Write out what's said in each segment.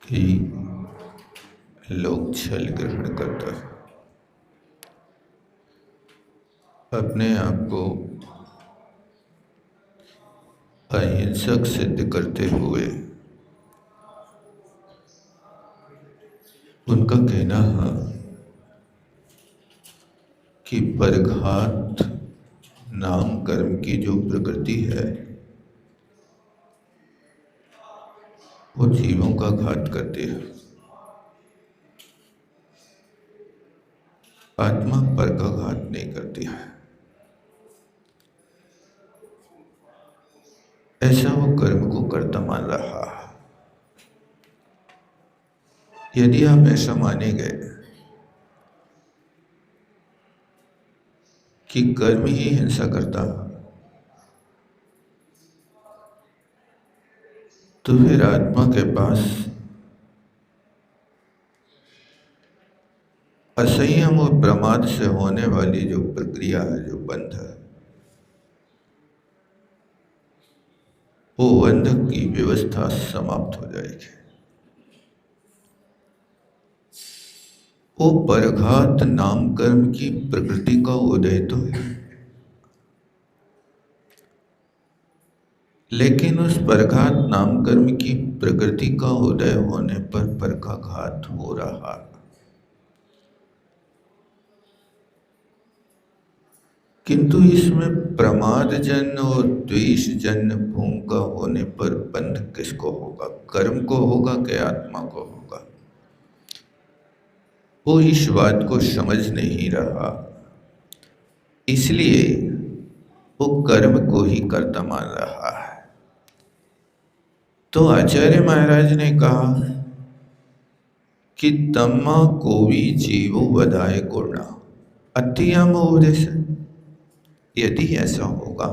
कि लोग छल ग्रहण करता है, अपने आप को अहिंसक सिद्ध करते हुए उनका कहना है कि परघात नाम कर्म की जो प्रकृति है वो जीवों का घात करती है। आत्मा पर का घात नहीं करती है। ऐसा वो कर्म को कर्ता मान रहा है। यदि आप ऐसा माने गए कि कर्म ही हिंसा करता है, तो फिर आत्मा के पास असंयम और प्रमाद से होने वाली जो प्रक्रिया है, जो बंध है, वो बंध की व्यवस्था समाप्त हो जाएगी। वो परघात नाम कर्म की प्रकृति का उदय तो है, लेकिन उस परघात नाम कर्म की प्रकृति का उदय होने पर पर का घात हो रहा है। किंतु इसमें प्रमाद जन्य और द्वेष जन्य भूमिका होने पर बंध किसको होगा? कर्म को होगा कि आत्मा को होगा? वो इस बात को समझ नहीं रहा, इसलिए वो कर्म को ही कर्ता मान रहा है। तो आचार्य महाराज ने कहा कि तम्मा कोवी जीवो बधाए गुणा अत्यम उपदेश। यदि ऐसा होगा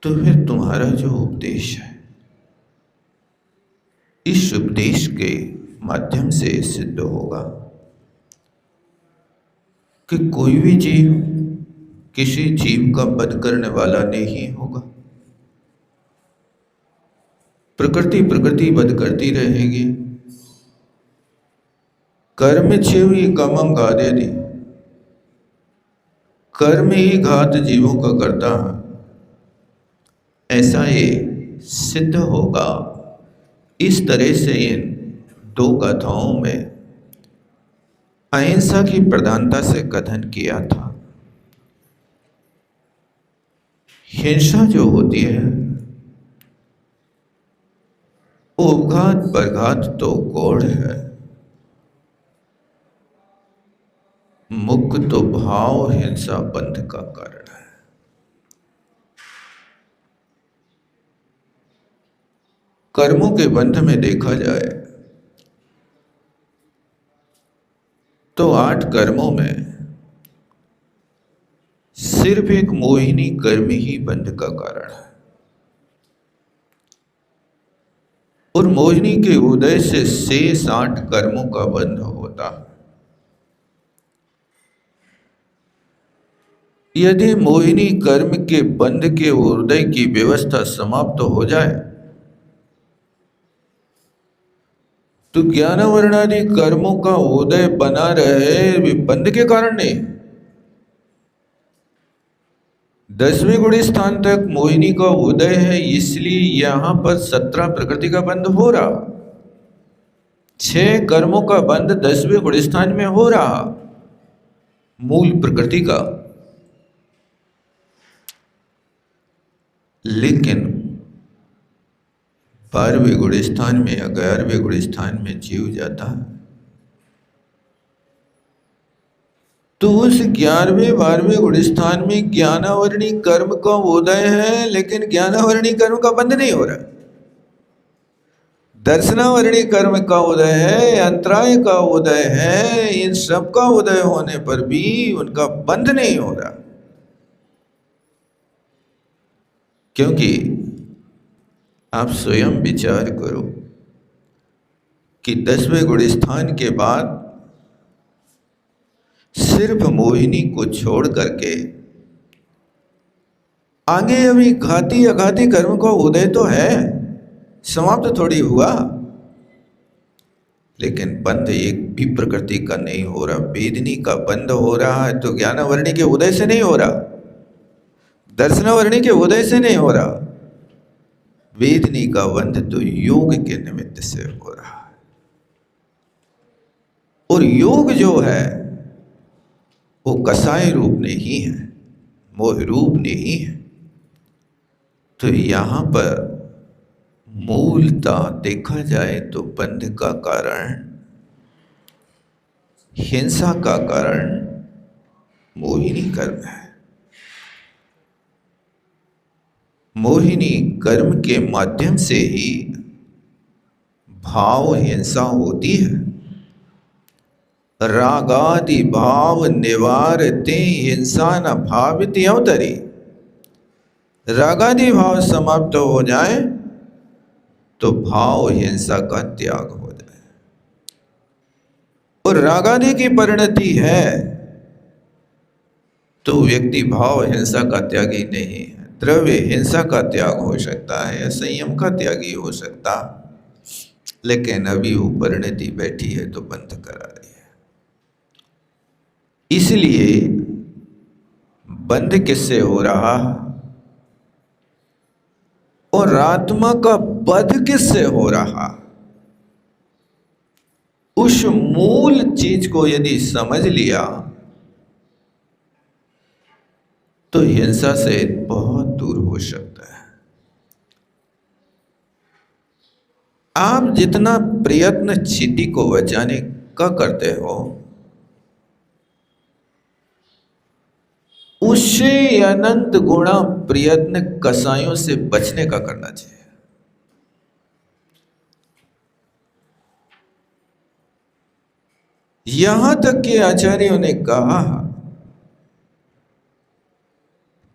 तो फिर तुम्हारा जो उपदेश है, इस उपदेश के माध्यम से सिद्ध होगा कि कोई भी जीव किसी जीव का वध करने वाला नहीं होगा। प्रकृति वध करती रहेगी। कर्म छिवी कमम गादेदी, कर्म ही घात जीवों का करता है। ऐसा ये सिद्ध होगा। इस तरह से इन दो गाथाओं में अहिंसा की प्रधानता से कथन किया था। हिंसा जो होती है वो घात परघात तो गौड़ है, मुक्त तो भाव हिंसा बंध का कारण है। कर्मों के बंध में देखा जाए तो 8 कर्मों में सिर्फ एक मोहिनी कर्म ही बंध का कारण है, और मोहिनी के उदय से शेष 8 कर्मों का बंध होता है। यदि मोहिनी कर्म के बंध के उदय की व्यवस्था समाप्त हो जाए तो ज्ञानावरणादि कर्मों का उदय बना रहे, बंध के कारण नहीं। 10वें गुण स्थान तक मोहिनी का उदय है, इसलिए यहां पर 17 प्रकृति का बंध हो रहा। 6 कर्मों का बंध 10वें गुण स्थान में हो रहा, मूल प्रकृति का। लेकिन 12वें गुण स्थान में या 11वें गुण स्थान में जीव जाता है तो उस 11वें 12वें गुण स्थान में ज्ञानावरणी कर्म का उदय है, लेकिन ज्ञानावरणी कर्म का बंध नहीं हो रहा। दर्शनावरणी कर्म का उदय है, अंतराय का उदय है। इन सब का उदय होने पर भी उनका बंध नहीं हो रहा, क्योंकि आप स्वयं विचार करो कि 10वें गुण स्थान के बाद सिर्फ मोहिनी को छोड़ करके आगे अभी घाती अघाती कर्म का उदय तो है। समाप्त थोड़ी हुआ। लेकिन बंध एक भी प्रकृति का नहीं हो रहा। वेदनी का बंध हो रहा है तो ज्ञानवर्णी के उदय से नहीं हो रहा, दर्शनवर्णी के उदय से नहीं हो रहा। वेदनी का बंध तो योग के निमित्त से हो रहा है। और योग जो है वो कसाय रूप नहीं है, मोह रूप नहीं है। तो यहां पर मूलता देखा जाए तो बंध का कारण, हिंसा का कारण मोहिनी कर्म है। मोहिनी कर्म के माध्यम से ही भाव हिंसा होती है। रागादि भाव निवारते हिंसा न भावित अवतरी। रागादि भाव समाप्त हो जाए तो भाव हिंसा का त्याग हो जाए। और रागादि की परिणति है तो व्यक्ति भाव हिंसा का त्यागी नहीं है। द्रव्य हिंसा का त्याग हो सकता है या संयम का त्यागी हो सकता, लेकिन अभी वो परिणति बैठी है तो बंध करा रही है। इसलिए बंध किससे हो रहा और आत्मा का वध किससे हो रहा, उस मूल चीज को यदि समझ लिया तो हिंसा से बहुत दूर हो सकता है। आप जितना प्रयत्न चींटी को बचाने का करते हो, उससे अनंत गुणा प्रयत्न कसायों से बचने का करना चाहिए। यहां तक कि आचार्यों ने कहा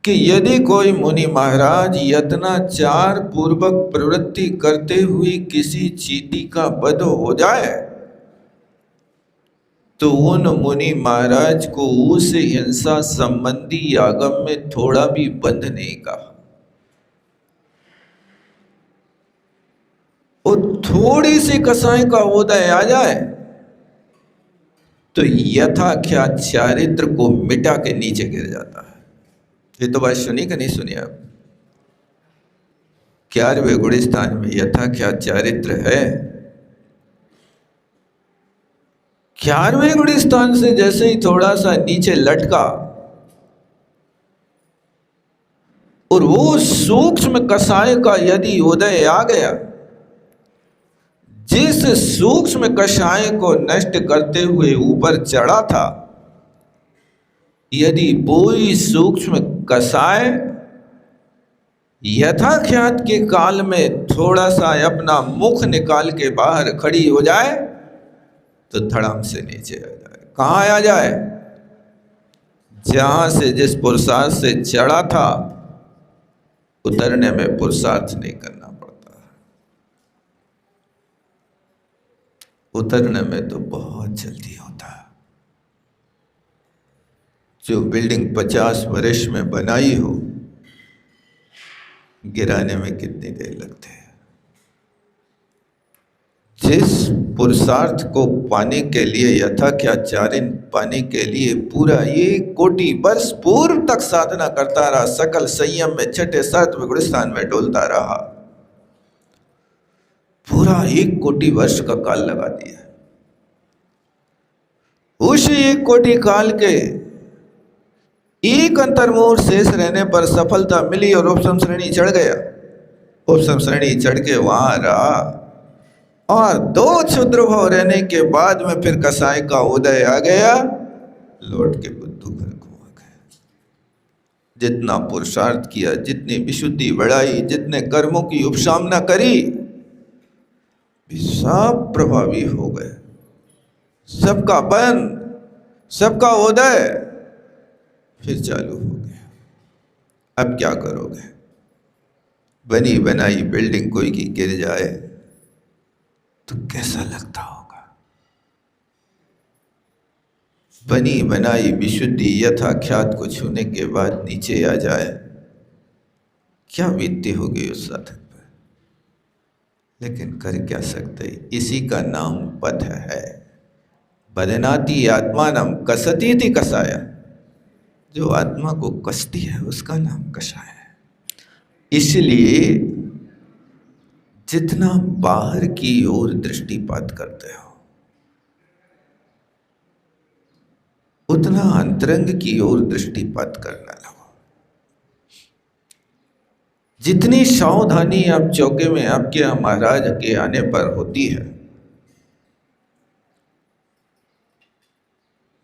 कि यदि कोई मुनि महाराज यत्नाचार पूर्वक प्रवृत्ति करते हुए किसी चींटी का वध हो जाए तो उन मुनि महाराज को उस हिंसा संबंधी आगम में थोड़ा भी बंध नहीं कहा। और थोड़ी सी कसाई का उदय आ जाए तो यथाख्यात चारित्र को मिटा के नीचे गिर जाता है। ये तो बात सुनी कि नहीं सुनी आप? 11वें गुणस्थान में यथाख्यात चारित्र है। 11वें गुणस्थान से जैसे ही थोड़ा सा नीचे लटका और वो सूक्ष्म कसाय का यदि उदय आ गया, जिस सूक्ष्म कषाय को नष्ट करते हुए ऊपर चढ़ा था, यदि कोई सूक्ष्म कषाय यथाख्यात के काल में थोड़ा सा अपना मुख निकाल के बाहर खड़ी हो जाए तो धड़ाम से नीचे आ जाए। कहाँ आ जाए? जहां से जिस पुरुषार्थ से चढ़ा था उतरने में पुरुषार्थ नहीं करना पड़ता, उतरने में तो बहुत जल्दी होता है। जो बिल्डिंग 50 वर्ष में बनाई हो, गिराने में कितनी देर लगती है। जिस पुरुषार्थ को पाने के लिए, यथाख्याचार्य पाने के लिए पूरा 1 कोटि वर्ष पूर्व तक साधना करता रहा, सकल संयम में छठे 7वें गुणस्थान में डोलता रहा, पूरा 1 कोटि वर्ष का काल लगा दिया। उस 1 कोटि काल के एक अंतर्मुहूर्त शेष रहने पर सफलता मिली और उपशम श्रेणी चढ़ गया। उपशम श्रेणी चढ़ के वहां रहा और 2 क्षुद्र भाव रहने के बाद में फिर कसाय का उदय आ गया, लौट के बुद्धू घर घुमा गया। जितना पुरुषार्थ किया, जितनी विशुद्धि बढ़ाई, जितने कर्मों की उपशामना करी, सब प्रभावी हो गए। सबका बन, सबका उदय फिर चालू हो गया। अब क्या करोगे? बनी बनाई बिल्डिंग कोई की गिर जाए तो कैसा लगता होगा? बनी बनाई विशुद्धि यथाख्यात को छूने के बाद नीचे आ जाए, क्या बीतती होगी उस साधक पर? लेकिन कर क्या सकते, इसी का नाम पथ है। बदनाती आत्मानम कसती थी कसाया, जो आत्मा को कसती है उसका नाम कषाय है। इसलिए जितना बाहर की ओर दृष्टिपात करते हो, उतना अंतरंग की ओर दृष्टिपात करना लगो। जितनी सावधानी आप चौके में आपके यहाँ महाराज के आने पर होती है,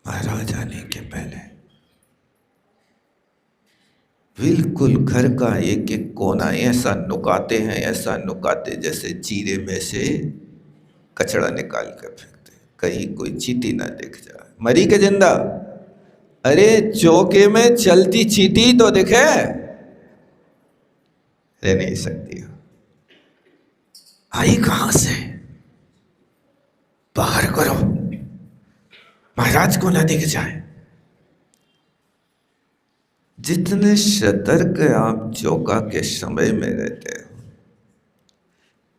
महाराज आने के पहले बिल्कुल घर का एक एक कोना ऐसा नुकाते हैं, ऐसा नुकाते जैसे चीरे में से कचड़ा निकाल कर फेंकते, कहीं कोई चींटी ना दिख जाए। मरी के जिंदा, अरे चौके में चलती चींटी तो दिखे, रह नहीं सकती। आई कहां से, बाहर करो, महाराज को ना दिख जाए। जितने सतर्क आप चौका के समय में रहते हो,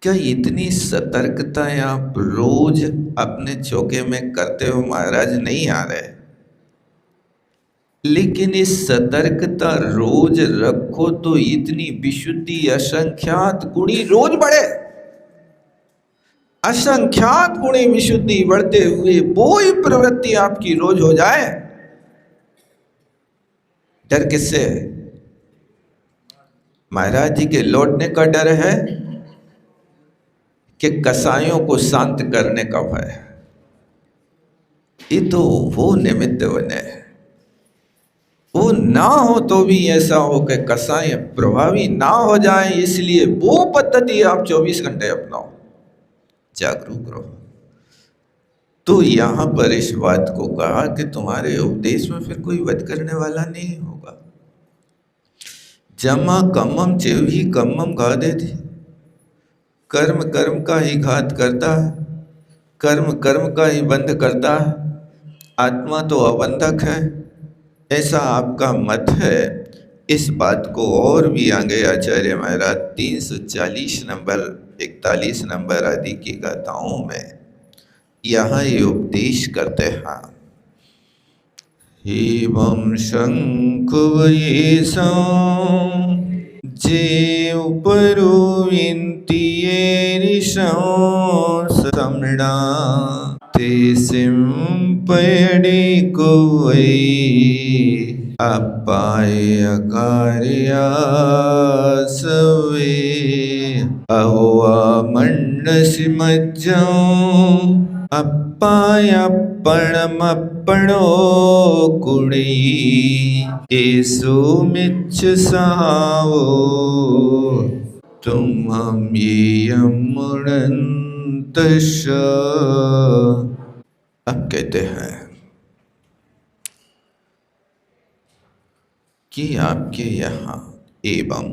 क्या इतनी सतर्कता आप रोज अपने चौके में करते हो? महाराज नहीं आ रहे, लेकिन इस सतर्कता रोज रखो तो इतनी विशुद्धि असंख्यात गुणी रोज बढ़े। असंख्यात गुणी विशुद्धि बढ़ते हुए वो ही प्रवृत्ति आपकी रोज हो जाए। डर किससे है? महाराज जी के लौटने का डर है कि कसाईयों को शांत करने का भय? ये तो वो निमित्त बने, वो ना हो तो भी ऐसा हो कि कसाई प्रभावी ना हो जाए, इसलिए वो पद्धति आप 24 घंटे अपनाओ, जागरूक रहो। तो यहां पर इस बात को कहा कि तुम्हारे उपदेश में फिर कोई वध करने वाला नहीं होगा। जमा कम्मम चेवी कम्मम गादे थी, कर्म कर्म का ही घात करता है, कर्म कर्म का ही बंध करता है, आत्मा तो अबंधक है, ऐसा आपका मत है। इस बात को और भी आगे आचार्य महाराज 340 नंबर 41 नंबर आदि की गाथाओं में यहाँ ये उपदेश करते हैं। एवं शंख वयेसा जे उपरो समणा ते सिंपयडे को अपाय कार्या सवे अहुआ मंडसी मज्जो अप्पायप्पणमप्पणो कुणी एसो मिच्छ सहावो तुम हम ये मुड़न्तश। अब कहते हैं कि आपके यहाँ एवं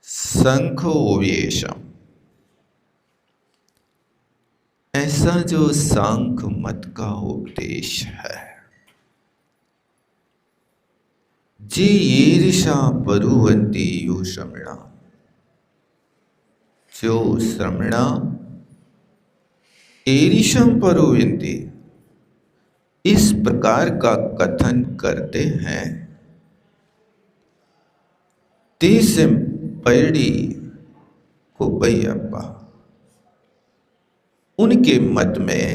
शंखोवेशम, ऐसा जो सांख मत का उपदेश है, जी ईर्षा परुवंती यो श्रमणा, जो श्रमणा ईर्षम परुवंती इस प्रकार का कथन करते हैं, तेसिम पैड़ी को बैयप्पा, उनके मत में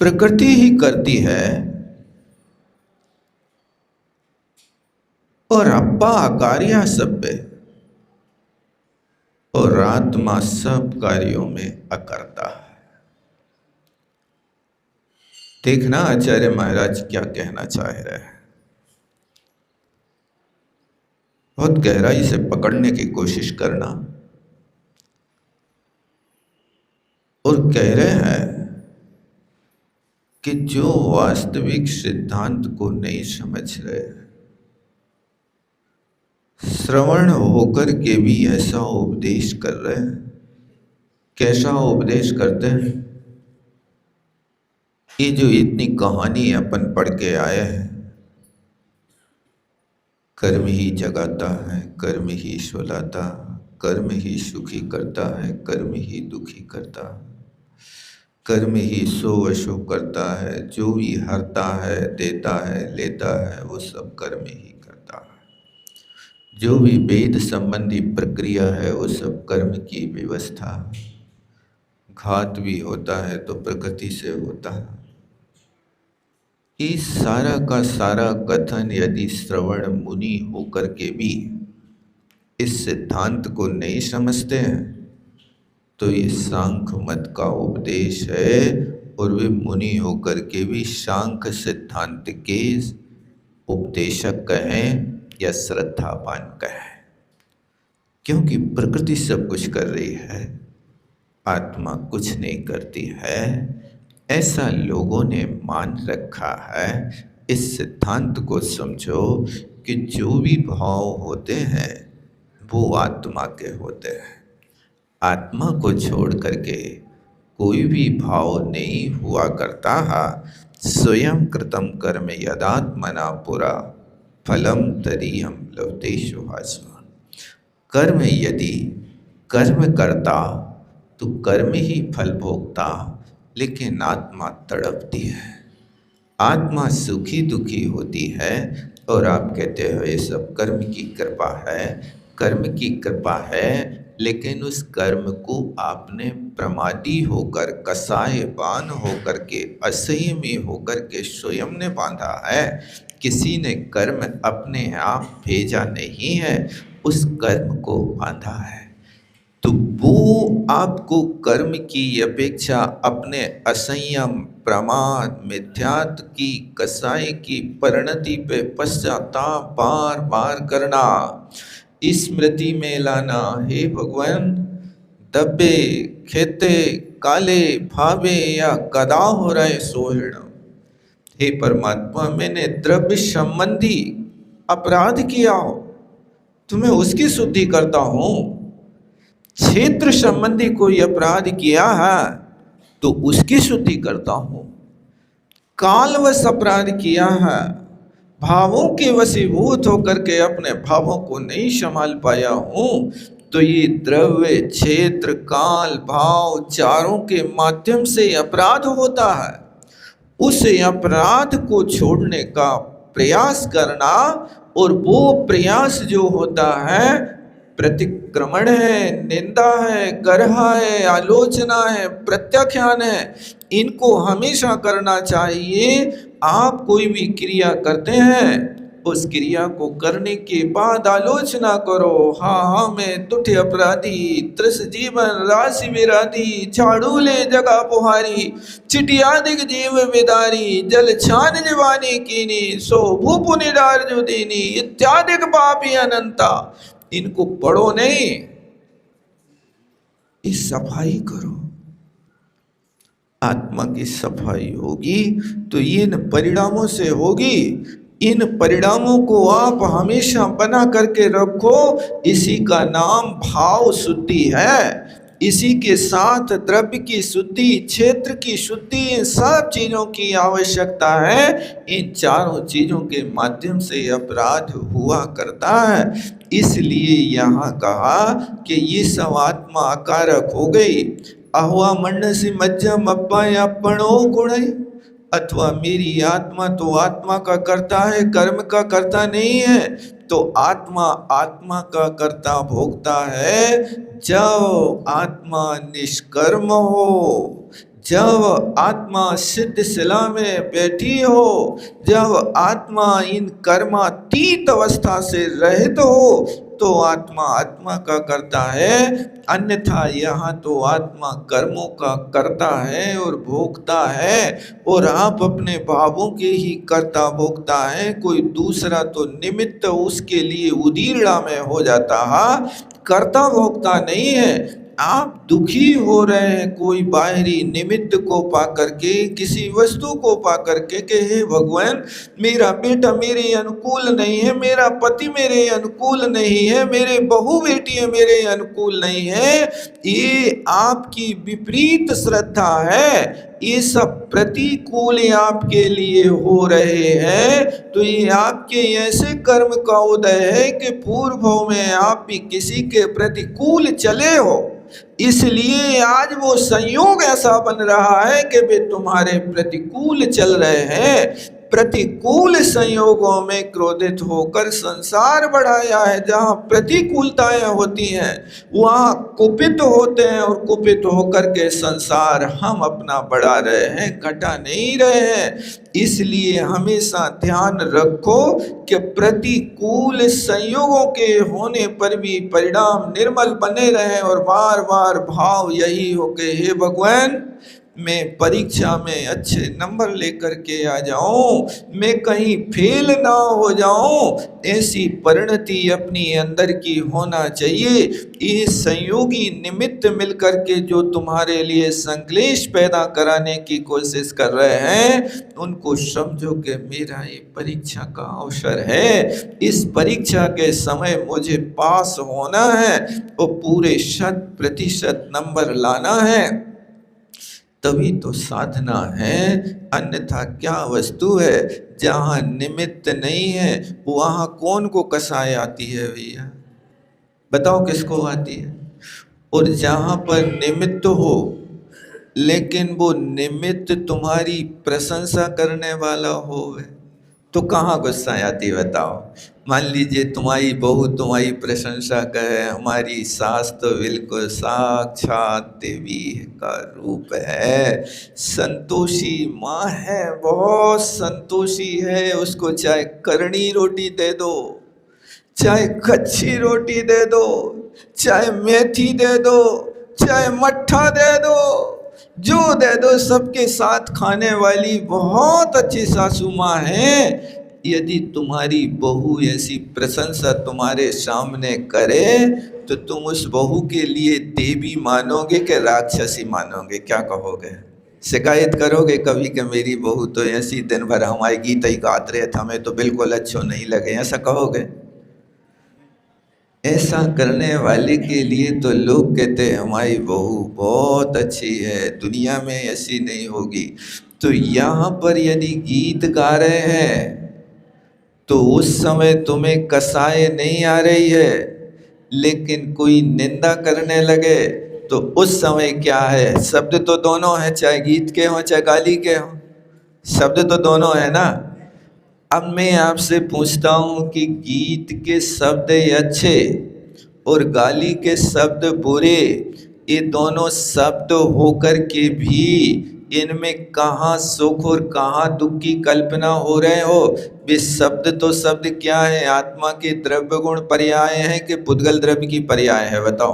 प्रकृति ही करती है और अप्पा अकार्या सभ्य, और आत्मा सब कार्यों में अकर्ता है। देखना आचार्य महाराज क्या कहना चाह रहे हैं, बहुत गहराई से पकड़ने की कोशिश करना। और कह रहे हैं कि जो वास्तविक सिद्धांत को नहीं समझ रहे, श्रवण होकर के भी ऐसा उपदेश कर रहे हैं। कैसा उपदेश करते हैं? ये जो इतनी कहानी अपन पढ़ के आए हैं, कर्म ही जगाता है, कर्म ही सुलाता, कर्म ही सुखी करता है, कर्म ही दुखी करता है। कर्म ही सो वशो करता है, जो भी हरता है, देता है, लेता है, वो सब कर्म ही करता है। जो भी वेद संबंधी प्रक्रिया है वो सब कर्म की व्यवस्था है। घात भी होता है तो प्रकृति से होता है। इस सारा का सारा कथन यदि श्रवण मुनि होकर के भी इस सिद्धांत को नहीं समझते हैं तो ये सांख्य मत का उपदेश है, और वे मुनि होकर के भी सांख्य सिद्धांत के उपदेशक कहें या श्रद्धावान कहें, क्योंकि प्रकृति सब कुछ कर रही है, आत्मा कुछ नहीं करती है, ऐसा लोगों ने मान रखा है। इस सिद्धांत को समझो कि जो भी भाव होते हैं वो आत्मा के होते हैं। आत्मा को छोड़ करके कोई भी भाव नहीं हुआ करता है। स्वयं कृतम कर्म यदात्मना पुरा फलम तरीयम लभते शुभाशुभम। कर्म यदि कर्म करता तो कर्म ही फल भोगता, लेकिन आत्मा तड़पती है, आत्मा सुखी दुखी होती है। और आप कहते हो ये सब कर्म की कृपा है, कर्म की कृपा है, लेकिन उस कर्म को आपने प्रमादी होकर, कसायवान होकर के, असंयमी होकर के स्वयं ने बांधा है। किसी ने कर्म अपने आप भेजा नहीं है, उस कर्म को बांधा है। तो वो आपको कर्म की अपेक्षा अपने असंयम, प्रमाद, मिथ्यात्व की, कसाई की परिणति पे पश्चाताप बार बार करना, स्मृति में लाना। हे भगवान, दबे खेते काले भावे या गदा हो रहे सोहण। हे परमात्मा, मैंने द्रव्य संबंधी अपराध किया हो तो मैं उसकी शुद्धि करता हूँ। क्षेत्र संबंधी कोई अपराध किया है तो उसकी शुद्धि करता हूँ। कालवश अपराध किया है, भावों के वशीभूत होकर के अपने भावों को नहीं संभाल पाया हूँ, तो ये द्रव्य, क्षेत्र, काल, भाव चारों के माध्यम से अपराध होता है। उस अपराध को छोड़ने का प्रयास करना, और वो प्रयास जो होता है प्रतिक्रमण है, निंदा है, गर्हा है, आलोचना है, प्रत्याख्यान है, इनको हमेशा करना चाहिए। आप कोई भी क्रिया करते हैं, उस क्रिया को करने के बाद आलोचना करो। हाँ मैं तुठे अपराधी, त्रस जीवन राशि विराधी, झाड़ू ले जगह बुहारी, चिटियादिक जीव विदारी, जल छान जवानी कीनी, सो भूपु निडार जो दीनी, इत्यादिक पापी अनंता। इनको पढ़ो नहीं, इस सफाई करो। आत्मा की सफाई होगी तो इन परिणामों से होगी। इन परिणामों को आप हमेशा बना करके रखो। इसी का नाम भाव शुद्धि है। इसी के साथ द्रव्य की शुद्धि, क्षेत्र की शुद्धि, इन सब चीजों की आवश्यकता है। इन चारों चीजों के माध्यम से अपराध हुआ करता है। इसलिए यहाँ कहा कि ये सब आत्मा अकारक हो गई। अहुआ मनसी मध्यम अप्पाया पणो गुणई, अथवा मेरी आत्मा तो आत्मा का करता है, कर्म का करता नहीं है। तो आत्मा आत्मा का कर्ता भोगता है जब आत्मा निष्कर्म हो, जब आत्मा सिद्ध शिला में बैठी हो, जब आत्मा इन कर्मातीत अवस्था से रहित हो, तो आत्मा आत्मा का करता है। अन्यथा यहाँ तो आत्मा कर्मों का करता है और भोगता है, और आप अपने भावों के ही कर्ता भोगता है। कोई दूसरा तो निमित्त उसके लिए उदीर्णा में हो जाता है, कर्ता भोगता नहीं है। आप दुखी हो रहे हैं कोई बाहरी निमित्त को पा करके, किसी वस्तु को पा करके कि हे भगवान, मेरा बेटा मेरे अनुकूल नहीं है, मेरा पति मेरे अनुकूल नहीं है, मेरे बहू बेटियां मेरे अनुकूल नहीं है। ये आपकी विपरीत श्रद्धा है। ये सब प्रतिकूल आपके लिए हो रहे हैं, तो ये आपके ऐसे कर्म का उदय है कि पूर्व भाव में आप भी किसी के प्रतिकूल चले हो, इसलिए आज वो संयोग ऐसा बन रहा है कि वे तुम्हारे प्रतिकूल चल रहे हैं। प्रतिकूल संयोगों में क्रोधित होकर संसार बढ़ाया है। जहाँ प्रतिकूलताएं होती हैं वहाँ कुपित होते हैं, और कुपित होकर के संसार हम अपना बढ़ा रहे हैं, घटा नहीं रहे हैं। इसलिए हमेशा ध्यान रखो कि प्रतिकूल संयोगों के होने पर भी परिणाम निर्मल बने रहें, और बार बार भाव यही हो कि हे भगवान, मैं परीक्षा में अच्छे नंबर लेकर के आ जाऊं, मैं कहीं फेल ना हो जाऊं, ऐसी परिणति अपनी अंदर की होना चाहिए। ये संयोगी निमित्त मिलकर के जो तुम्हारे लिए संक्लेश पैदा कराने की कोशिश कर रहे हैं, उनको समझो कि मेरा ये परीक्षा का अवसर है। इस परीक्षा के समय मुझे पास होना है और पूरे 100% नंबर लाना है, तभी तो साधना है। अन्यथा क्या वस्तु है? जहाँ निमित्त नहीं है वहाँ कौन को कसाई आती है भैया? बताओ किसको आती है? और जहाँ पर निमित्त हो, लेकिन वो निमित्त तुम्हारी प्रशंसा करने वाला हो, तो कहाँ गुस्सा आती है बताओ? मान लीजिए तुम्हारी बहू तुम्हारी प्रशंसा करे, हमारी सास तो बिल्कुल साक्षात देवी का रूप है, संतोषी माँ है, बहुत संतोषी है, उसको चाहे करनी रोटी दे दो, चाहे कच्ची रोटी दे दो, चाहे मेथी दे दो, चाहे मट्ठा दे दो, जो दे दो, सबके साथ खाने वाली बहुत अच्छी सासू माँ है। यदि तुम्हारी बहू ऐसी प्रशंसा तुम्हारे सामने करे तो तुम उस बहू के लिए देवी मानोगे कि राक्षसी मानोगे? क्या कहोगे? शिकायत करोगे कभी कि मेरी बहू तो ऐसी दिन भर हमारे गीत ही गात रहे थे, हमें तो बिल्कुल अच्छो नहीं लगे, ऐसा कहोगे? ऐसा करने वाले के लिए तो लोग कहते हैं हमारी बहू बहुत अच्छी है, दुनिया में ऐसी नहीं होगी। तो यहाँ पर यदि गीत गा रहे हैं तो उस समय तुम्हें कसाए नहीं आ रही है, लेकिन कोई निंदा करने लगे तो उस समय क्या है? शब्द तो दोनों है, चाहे गीत के हों चाहे गाली के हों, शब्द तो दोनों है ना। अब मैं आपसे पूछता हूँ कि गीत के शब्द अच्छे और गाली के शब्द बुरे, ये दोनों शब्द होकर के भी इनमें कहाँ सुख और कहाँ दुख की कल्पना हो रहे हो? वे शब्द तो शब्द क्या है? आत्मा के द्रव्य गुण पर्याय है कि पुद्गल द्रव्य की पर्याय है? बताओ,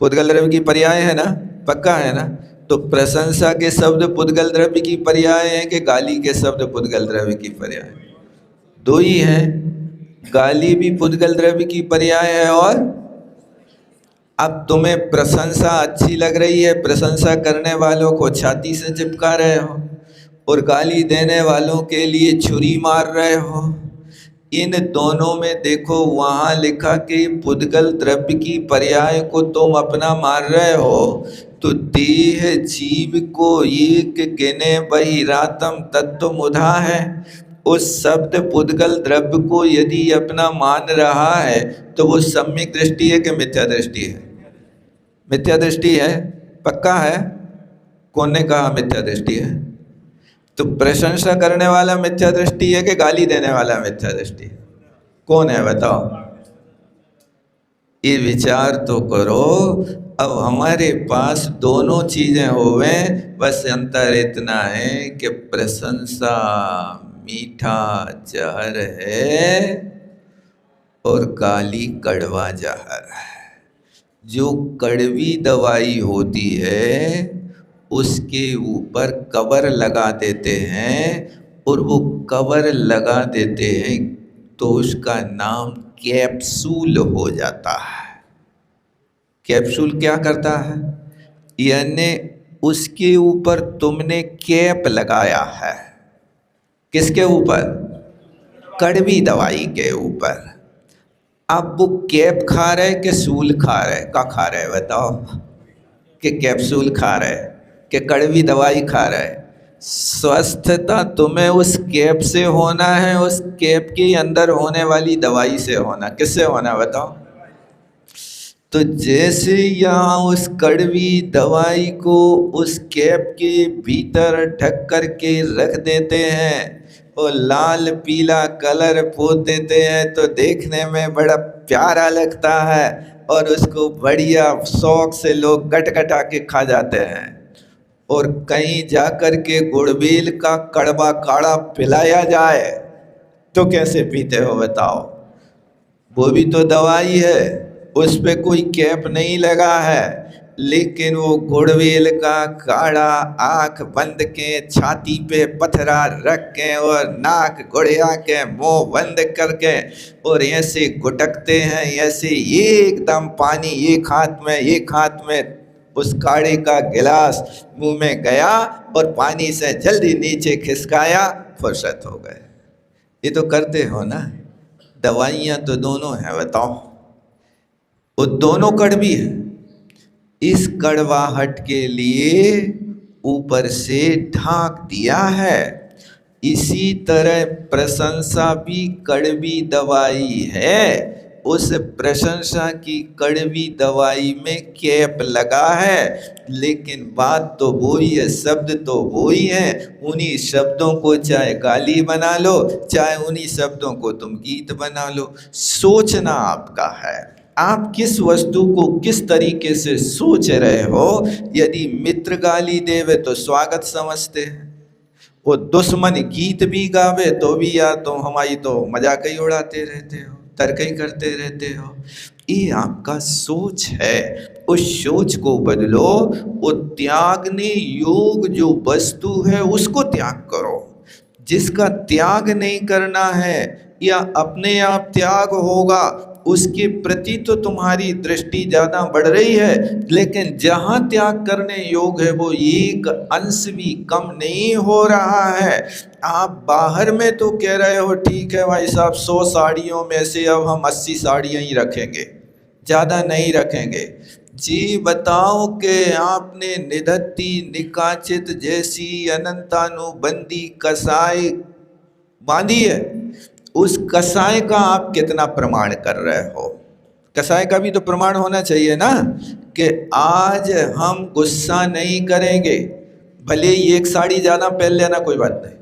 पुद्गल द्रव्य की पर्याय है ना? पक्का है ना? तो प्रशंसा के शब्द पुद्गल द्रव्य की पर्याय है कि गाली के शब्द पुद्गल द्रव्य की पर्याय? दो ही हैं, गाली भी पुद्गल द्रव्य की पर्याय है। और अब तुम्हें प्रशंसा अच्छी लग रही है, प्रशंसा करने वालों को छाती से चिपका रहे हो और गाली देने वालों के लिए छुरी मार रहे हो। इन दोनों में देखो, वहाँ लिखा कि पुद्गल द्रव्य की पर्याय को तुम अपना मार रहे हो, तो देह जीव को एक गिने बहिरातम तत्व मुधा है। उस शब्द पुद्गल द्रव्य को यदि अपना मान रहा है तो वो सम्यक दृष्टि है कि मिथ्या दृष्टि है? मिथ्या दृष्टि है। पक्का है? कौन ने कहा मिथ्या दृष्टि है? तो प्रशंसा करने वाला मिथ्या दृष्टि है कि गाली देने वाला मिथ्या दृष्टि है? कौन है बताओ? ये विचार तो करो। अब हमारे पास दोनों चीजें होवे, बस अंतर इतना है कि प्रशंसा मीठा जहर है और गाली कड़वा जहर है। जो कड़वी दवाई होती है उसके ऊपर कवर लगा देते हैं, और वो कवर लगा देते हैं तो उसका नाम कैप्सूल हो जाता है। कैप्सूल क्या करता है? यानी उसके ऊपर तुमने कैप लगाया है। किसके ऊपर? कड़वी दवाई के ऊपर। अब वो कैप खा रहे कि सूल खा रहे? क्या खा रहे बताओ? कि कैप्सूल खा रहे? कि कड़वी दवाई खा रहा है। स्वस्थता तुम्हें उस कैप से होना है, उस कैप के अंदर होने वाली दवाई से होना। किससे होना बताओ? तो जैसे यहाँ उस कड़वी दवाई को उस कैप के भीतर ढक कर के रख देते हैं और लाल पीला कलर पोत देते हैं, तो देखने में बड़ा प्यारा लगता है और उसको बढ़िया शौक से लोग गटगटा के खा जाते हैं। और कहीं जाकर के गुड़बेल का कड़वा काढ़ा पिलाया जाए तो कैसे पीते हो बताओ? वो भी तो दवाई है, उस पे कोई कैप नहीं लगा है, लेकिन वो गुड़बेल का काढ़ा आँख बंद के, छाती पे पथरा रख के और नाक गुड़िया के, मुंह बंद करके और ऐसे गुटकते हैं, ऐसे एकदम पानी एक हाथ में उस काढ़े का गिलास मुंह में गया और पानी से जल्दी नीचे खिसकाया, फुर्सत हो गए। ये तो करते हो ना। दवाइयाँ तो दोनों हैं बताओ, वो दोनों कड़वी है। इस कड़वाहट के लिए ऊपर से ढाक दिया है। इसी तरह प्रशंसा भी कड़वी दवाई है। उस प्रशंसा की कड़वी दवाई में कैप लगा है, लेकिन बात तो वो ही है, शब्द तो वो ही है। उन्हीं शब्दों को चाहे गाली बना लो, चाहे उन्हीं शब्दों को तुम गीत बना लो। सोचना आपका है, आप किस वस्तु को किस तरीके से सोच रहे हो। यदि मित्र गाली देवे तो स्वागत समझते हैं, वो दुश्मन गीत भी गावे तो भी यार तुम हमारी तो मजाक ही उड़ाते रहते हो, तर्क ही करते रहते हो। ये आपका सोच है, उस सोच को बदलो। वो त्यागने योग जो वस्तु है उसको त्याग करो। जिसका त्याग नहीं करना है या अपने आप त्याग होगा, उसके प्रति तो तुम्हारी दृष्टि ज़्यादा बढ़ रही है, लेकिन जहाँ त्याग करने योग है वो एक अंश भी कम नहीं हो रहा है। आप बाहर में तो कह रहे हो ठीक है भाई साहब, 100 साड़ियों में से अब हम 80 साड़ियाँ ही रखेंगे, ज़्यादा नहीं रखेंगे। जी बताओ कि आपने निधत्ती निकाचित जैसी अनंतानुबंधी कसाई बांधी है, उस कसाई का आप कितना प्रमाण कर रहे हो? कसाई का भी तो प्रमाण होना चाहिए ना, कि आज हम गुस्सा नहीं करेंगे, भले ही एक साड़ी ज़्यादा पहन लेना कोई बात नहीं,